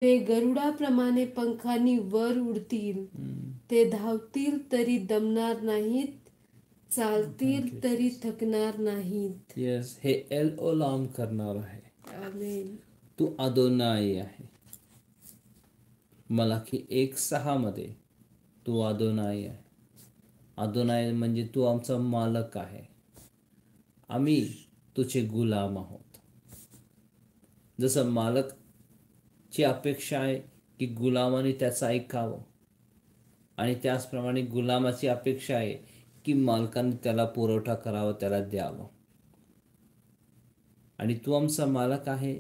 ते गरुडाप्रमाणे पंखांनी वर उडतील. ते धावतील तरी दमणार नाहीत, चालतील तरी थकणार नाहीत. येस, हे एल ओलाम करणार आहे. आमेन. तू अदोनाई आहे. मलाकी 1:6 मध्ये तू अदोनाई आहे. अदोनाई म्हणजे तू आमचा मालक आहे. आम्ही तुझे गुलाम आहोत. जसं मालकची अपेक्षा आहे की गुलामाने त्याचं ऐकावं, आणि त्याचप्रमाणे गुलामाची अपेक्षा आहे की मालकाने त्याला पुरवठा करावा, त्याला द्यावं. आणि तू आमचा मालक आहे.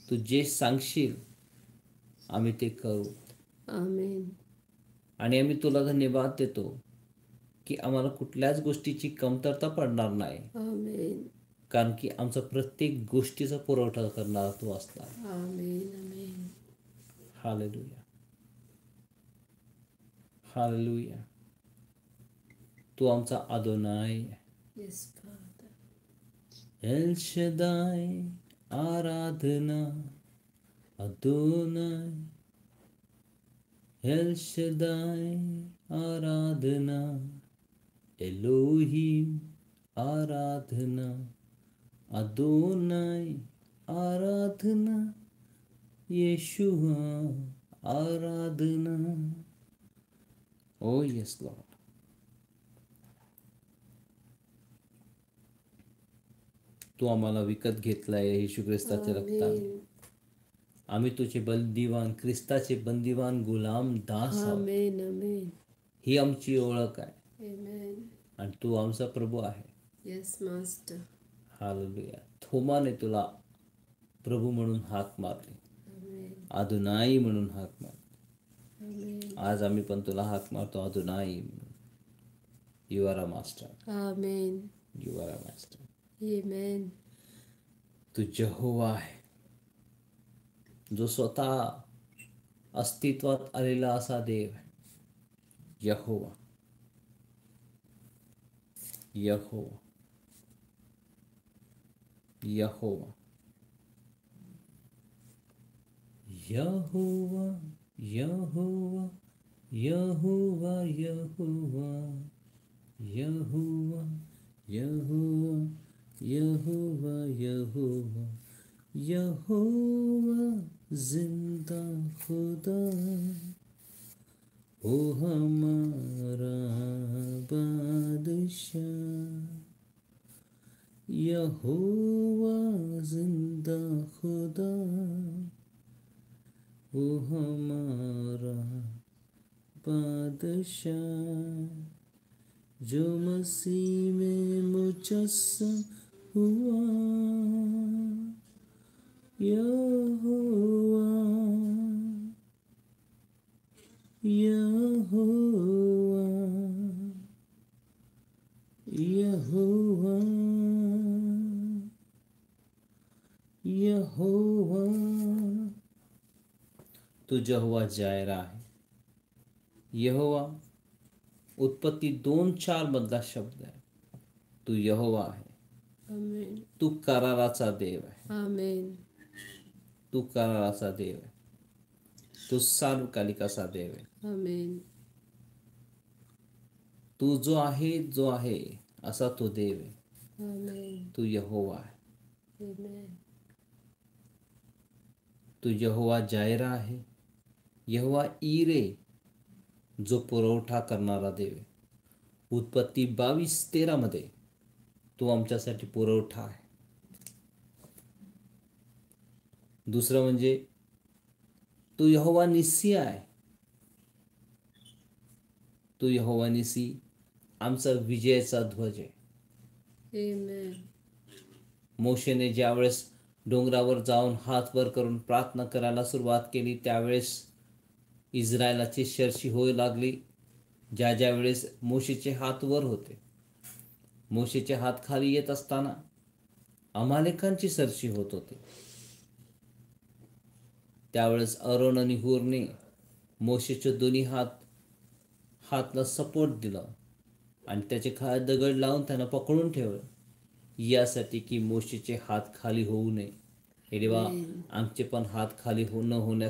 तू जे सांगशील आम्ही ते करू. आमेन. आणि आम्ही तुला धन्यवाद देतो की आम्हाला कुठल्याच गोष्टीची कमतरता पडणार नाही, आमेन. कारण की आमचा प्रत्येक गोष्टीचा पुरवठा करणारा तू असणार. आमेन. आमेन. Hallelujah, hallelujah. तू आमचा अदोनाई आहे. Yes father. एल शदाय आराधना, अदोनाई. एल शदाय आराधना, एलोहिम आराधना, अदोनाई आराधना, येशुआ आराधना. ओ येस लॉर्ड. तू आम्हाला विकत घेतलाय येशू ख्रिस्ताच्या रक्ताने. आमेन. आम्ही तुझे बंदिवान, ख्रिस्ताचे बंदिवान, गुलाम, दास आहोत. आमेन. आमेन. ही आमची ओळख आहे. आमेन. आणि तू आमचा प्रभू आहे. Yes master. हालेलुया. थोमाने तुला प्रभू म्हणून हाक मारली, आमेन. अदोनाई म्हणून हाक मारली. आमेन. आज आम्ही पण तुला हाक मारतो, अदोनाई म्हणून. You are a master. Amen. You are a master. Amen. तू यहोवा आहे, जो स्वतः अस्तित्वात आलेला असा देव आहे. यहोवा, यहोवा, यहोवा, यहोवा, यहोवा, यहोवा, यहोवा, यहोवा, यहोवा, यहोवा, यहोवा, यहोवा जिंदा खुदा, ओ हमारा बादशाह. यहोवा जिंदा खुदा, ओ हमारा बादशाह, जो मसीह में मुजस्सम हुआ. यहोवा, यहोवा, यहोवा, यहोवा. तू यहोवा जायरा आहे. यहोवा उत्पत्ती 2:4 मधला शब्द आहे. तू यहोवा आहे. आमेन. तू कराराचा देव आहे. आमेन. तू कराराचा देव आहे. तू सार्वकालिकाचा देव आहे. आमेन. तू जो आहे असा तो देव आहे. आमेन. तू यहोवा आहे. आमेन. तू यहोवा जायरा आहे. यहोवा ईरे, जो पुरवठा करणारा देव आहे. उत्पत्ती 22:13 मध्ये तू आमच्यासाठी पुरवठा आहे. दुसरं म्हणजे तू यहोवा निसी आहे. तू यहोवा निसी आमचा विजयाचा ध्वज आहे. आमेन. मोशेने ज्यावेळेस डोंगरावर जाऊन हात वर करून प्रार्थना करायला सुरुवात केली, त्यावेळेस इस्रायलाची शर्षी होऊ लागली. ज्या वेळेस मोशेचे हात वर होते, मोशेचे हात खाली येत असताना अमालेकांची सरशी होत होती. त्यावेळेस अरोन आणि हूरने मोशेचे दोन्ही हातला सपोर्ट दिला आणि त्याचे खाली दगड लावून त्यांना पकडून ठेवलं, यासाठी की मोशेचे हात खाली होऊ नये. हे देवा आमचे पण हात खाली न होण्यास